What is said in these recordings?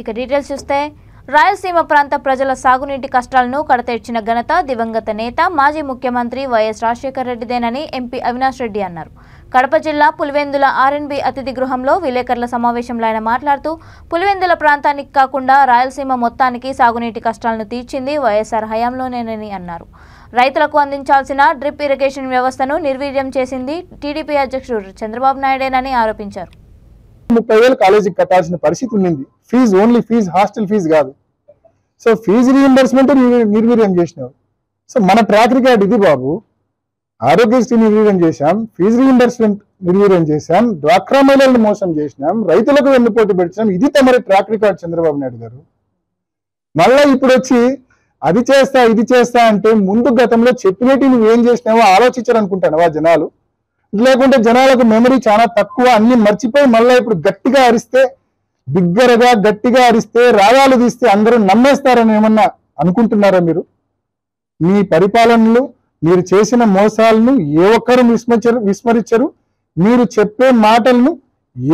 ఇక డీటెయిల్స్ చూస్తే రాయలసీమ ప్రాంత ప్రజల సాగునీటి కష్టాలను కడతీర్చిన ఘనత దివంగత నేత మాజీ ముఖ్యమంత్రి వైఎస్ రాజశేఖర రెడ్డిదేనని ఎంపీ అవినాష్ రెడ్డి అన్నారు. కడప జిల్లా పులివెందుల ఆర్ఎన్బి అతిథి గృహంలో విలేకరుల సమావేశంలో ఆయన మాట్లాడుతూ పులివెందుల ప్రాంతానికి కాకుండా రాయలసీమ మొత్తానికి సాగునీటి కష్టాలను తీర్చింది వైఎస్ఆర్ హయాంలోనేనని అన్నారు. రైతులకు అందించాల్సిన డ్రిప్ ఇరిగేషన్ వ్యవస్థను నిర్వీర్యం చేసింది టీడీపీ అధ్యక్షుడు చంద్రబాబు నాయుడేనని ఆరోపించారు. 30,000 కాలేజీకి కట్టాల్సిన పరిస్థితి ఉండింది. Fees only fees, hostel fees కాదు. సో ఫీజు రీఎంబర్స్మెంట్ నిర్వీర్యం చేసినావు. సో మన ట్రాక్ రికార్డ్ ఇది బాబు. ఆరోగ్యశ్రీ నిర్వీర్యం చేశాం, ఫీజు రీఎంబర్స్మెంట్ నిర్వీర్యం చేశాం, డ్వాక్రా మహిళలను మోసం చేసినాం, రైతులకు వెన్నుపోటు పెట్టినాం. ఇది తమరి ట్రాక్ రికార్డ్ చంద్రబాబు నాయుడు గారు. మళ్ళా ఇప్పుడు వచ్చి అది చేస్తా ఇది చేస్తా అంటే ముందు గతంలో చెప్పినట్టు నువ్వేం చేసినావో ఆలోచించాలనుకుంటానవా జనాలు? లేకుంటే జనాలకు మెమరీ చాలా తక్కువ, అన్ని మర్చిపోయి మళ్ళీ ఇప్పుడు గట్టిగా అరిస్తే, బిగ్గరగా గట్టిగా అరిస్తే, రాగాలు తీస్తే అందరూ నమ్మేస్తారని ఏమన్నా అనుకుంటున్నారా మీరు? మీ పరిపాలనలు, మీరు చేసిన మోసాలను ఏ ఒక్కరు విస్మరించరు. మీరు చెప్పే మాటలను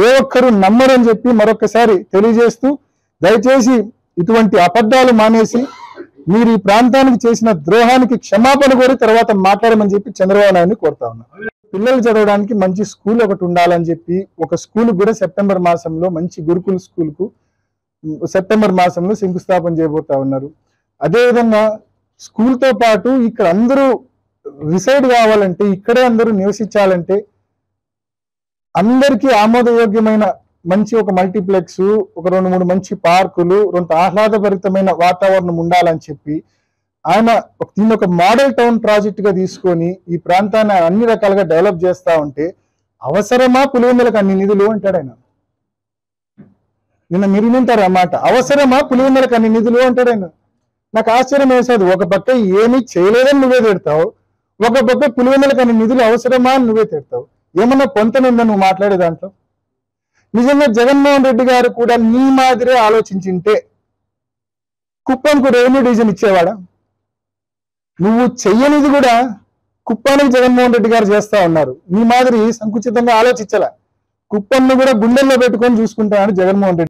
ఏ ఒక్కరు నమ్మరని చెప్పి మరొకసారి తెలియజేస్తూ, దయచేసి ఇటువంటి అబద్ధాలు మానేసి మీరు ఈ ప్రాంతానికి చేసిన ద్రోహానికి క్షమాపణ కోరి తర్వాత మాట్లాడమని చెప్పి చంద్రబాబు నాయుడిని కోరుతా ఉన్నా. పిల్లలు చదవడానికి మంచి స్కూల్ ఒకటి ఉండాలని చెప్పి ఒక స్కూల్ కూడా సెప్టెంబర్ మాసంలో మంచి గురుకుల స్కూల్కు సెప్టెంబర్ మాసంలో శంకుస్థాపన చేయబోతా ఉన్నారు. అదేవిధంగా స్కూల్తో పాటు ఇక్కడ అందరూ రిసైడ్ కావాలంటే, ఇక్కడే అందరూ నివసించాలంటే అందరికీ ఆమోదయోగ్యమైన మంచి ఒక మల్టీప్లెక్స్, ఒక 2-3 మంచి పార్కులు, 2 ఆహ్లాదభరితమైన వాతావరణం ఉండాలని చెప్పి ఆయన దీన్ని ఒక మోడల్ టౌన్ ప్రాజెక్ట్ గా తీసుకొని ఈ ప్రాంతాన్ని అన్ని రకాలుగా డెవలప్ చేస్తా ఉంటే అవసరమా పులివెందులకు అన్ని నిధులు అంటాడు ఆయన. నిన్న మీరు వింటారు అన్నమాట, అవసరమా పులివెందులకు అన్ని నిధులు అంటాడు ఆయన. నాకు ఆశ్చర్యం వేసేది, ఒక పక్క ఏమీ చేయలేదని నువ్వే తిడతావు, ఒక పక్క పులివెందులకు అన్ని నిధులు అవసరమా అని నువ్వే తిడతావు. ఏమన్నా పొంతనుందా నువ్వు మాట్లాడే దాంట్లో? నిజంగా జగన్మోహన్ రెడ్డి గారు కూడా నీ మాదిరే ఆలోచించింటే కుప్పంకు రెవెన్యూ డివిజన్ ఇచ్చేవాడా? నువ్వు చెయ్యనిది కూడా కుప్పానికి జగన్మోహన్ రెడ్డి గారు చేస్తా ఉన్నారు. నీ మాదిరి సంకుచితంగా ఆలోచించాల. కుప్పంను కూడా గుండెల్లో పెట్టుకొని చూసుకుంటానని జగన్మోహన్ రెడ్డి.